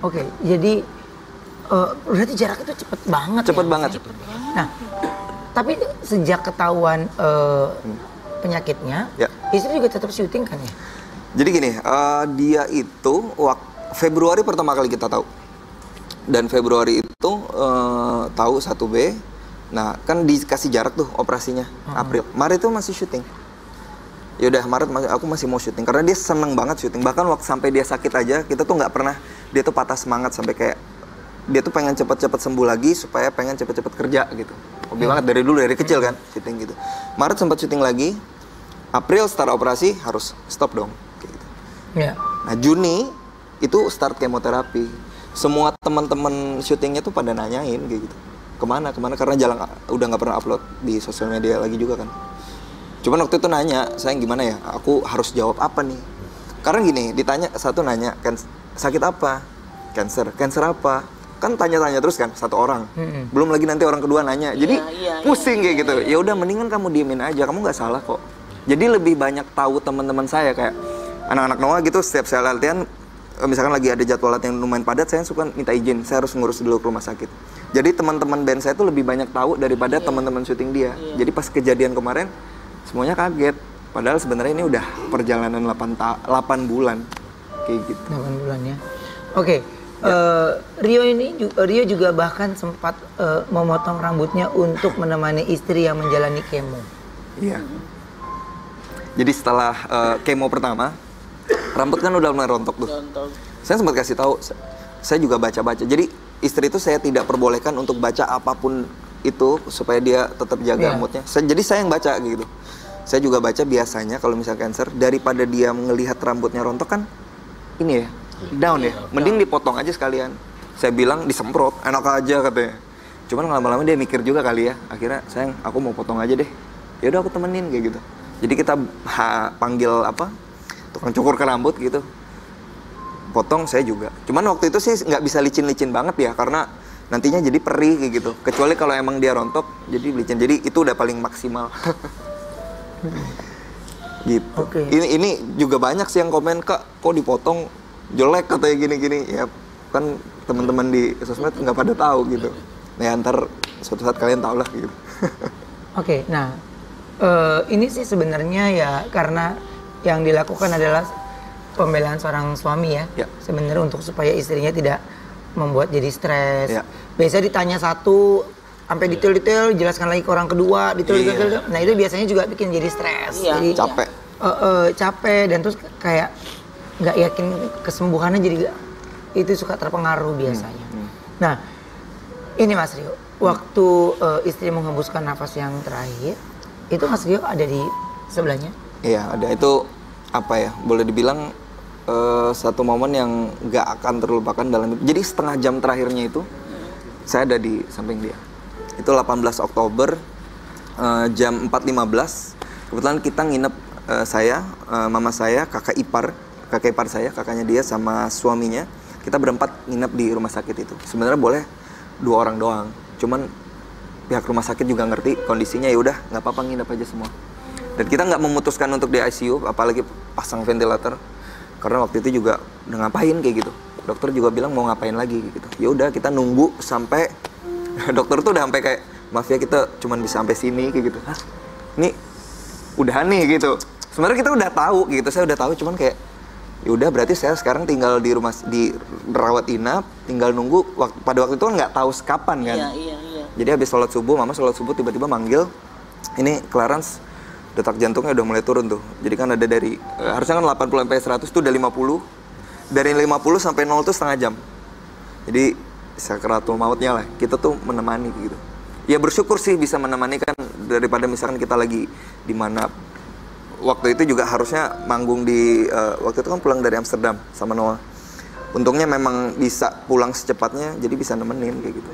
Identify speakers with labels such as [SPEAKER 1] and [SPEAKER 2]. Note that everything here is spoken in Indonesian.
[SPEAKER 1] Oke, jadi berarti jarak itu cepet banget.
[SPEAKER 2] Cepet
[SPEAKER 1] ya,
[SPEAKER 2] banget.
[SPEAKER 1] Nah, tapi sejak ketahuan penyakitnya, istri juga tetap syuting kan ya?
[SPEAKER 2] Jadi gini, dia itu Februari pertama kali kita tahu. Dan Februari itu tahu 1B. Nah, kan dikasih jarak tuh operasinya April. Maret itu masih syuting. Yaudah Maret aku masih mau syuting karena dia seneng banget syuting. Bahkan waktu sampai dia sakit aja, kita tuh nggak pernah, dia tuh patah semangat sampai kayak dia tuh pengen cepet-cepet sembuh lagi supaya pengen cepet-cepet kerja gitu. Hobi banget dari dulu, dari kecil kan syuting gitu. Maret sempat syuting lagi, April start operasi harus stop dong kayak gitu. Nah Juni itu start kemoterapi. Semua teman-teman syutingnya tuh pada nanyain kayak gitu. Kemana karena jalan udah nggak pernah upload di sosial media lagi juga kan. Cuman waktu itu nanya, sayang gimana ya? Aku harus jawab apa nih? Karena gini, ditanya satu nanya, sakit apa? Cancer apa? Kan tanya-tanya terus kan satu orang. Belum lagi nanti orang kedua nanya. Jadi pusing kayak gitu. Ya udah mendingan kamu diemin aja, kamu nggak salah kok. Jadi lebih banyak tahu teman-teman saya kayak anak-anak Noah gitu, setiap saya latihan misalkan lagi ada jadwal latihan lumayan padat, saya suka minta izin, saya harus ngurus dulu ke rumah sakit. Jadi teman-teman band saya tuh lebih banyak tahu daripada teman-teman syuting dia. Jadi pas kejadian kemarin semuanya kaget. Padahal sebenarnya ini udah perjalanan 8 bulan kayak gitu.
[SPEAKER 1] 8 bulan ya. Oke. Rio juga bahkan sempat memotong rambutnya untuk menemani istri yang menjalani kemo.
[SPEAKER 2] Iya. Jadi setelah kemo pertama, rambut kan udah mulai rontok tuh. Saya sempat kasih tahu, saya juga baca-baca. Jadi istri itu saya tidak perbolehkan untuk baca apapun itu supaya dia tetap jaga moodnya. Jadi saya yang baca gitu. Saya juga baca biasanya kalau misalnya cancer, daripada dia melihat rambutnya rontok kan ini ya, down ya, mending dipotong aja sekalian. Saya bilang disemprot, enak aja katanya. Cuman lama-lama dia mikir juga kali ya, akhirnya sayang aku mau potong aja deh. Ya udah aku temenin kayak gitu. Jadi kita panggil tukang cukur ke rambut gitu, potong saya juga. Cuman waktu itu sih nggak bisa licin-licin banget ya, karena nantinya jadi perih kayak gitu. Kecuali kalau emang dia rontok, jadi licin. Jadi itu udah paling maksimal. Gitu. Ini juga banyak sih yang komen, kak kok dipotong jelek katanya gini-gini. Ya kan teman-teman di sosmed nggak pada tahu gitu. Nah ntar suatu saat kalian tahu lah gitu.
[SPEAKER 1] Nah ini sih sebenarnya ya karena yang dilakukan adalah pembelaan seorang suami ya. Sebenarnya untuk supaya istrinya tidak membuat jadi stres. Biasa ditanya satu sampai detail-detail, jelaskan lagi ke orang kedua, detail-detail. Nah itu biasanya juga bikin jadi stres. Jadi
[SPEAKER 2] capek.
[SPEAKER 1] Capek dan terus kayak nggak yakin kesembuhannya, jadi itu suka terpengaruh biasanya. Nah ini Mas Rio, waktu istri menghembuskan nafas yang terakhir, itu Mas Rio ada di sebelahnya? Iya
[SPEAKER 2] ada. Itu apa ya, boleh dibilang satu momen yang nggak akan terlupakan dalam. Jadi setengah jam terakhirnya itu saya ada di samping dia. Itu 18 Oktober jam 4.15. Kebetulan kita nginep saya, mama saya, kakak ipar saya, kakaknya dia sama suaminya. Kita berempat nginep di rumah sakit itu. Sebenarnya boleh 2 orang doang. Cuman pihak rumah sakit juga ngerti kondisinya, ya udah nggak apa-apa nginep aja semua. Dan kita nggak memutuskan untuk di ICU, apalagi pasang ventilator. Karena waktu itu juga udah ngapain kayak gitu. Dokter juga bilang mau ngapain lagi gitu. Ya udah kita nunggu sampai dokter tuh udah sampai kayak, maaf ya kita cuman bisa sampai sini kayak gitu. Hah? Ini udah nih gitu. Sebenarnya kita udah tahu gitu, saya udah tahu, cuman kayak ya udah berarti saya sekarang tinggal di rumah, di rawat inap, tinggal nunggu. Pada waktu itu kan nggak tahu kapan kan. Iya. Jadi habis sholat subuh, mama sholat subuh tiba-tiba manggil, ini Clarence detak jantungnya udah mulai turun tuh. Jadi kan ada dari harusnya kan 80 sampai 100 tuh udah 50. Dari 50 sampai 0 tuh setengah jam. Jadi sakaratul mautnya lah. Kita tuh menemani gitu. Ya bersyukur sih bisa menemani kan, daripada misalkan kita lagi di mana. Waktu itu juga harusnya manggung di waktu itu kan pulang dari Amsterdam sama Noah. Untungnya memang bisa pulang secepatnya, jadi bisa nemenin kayak gitu.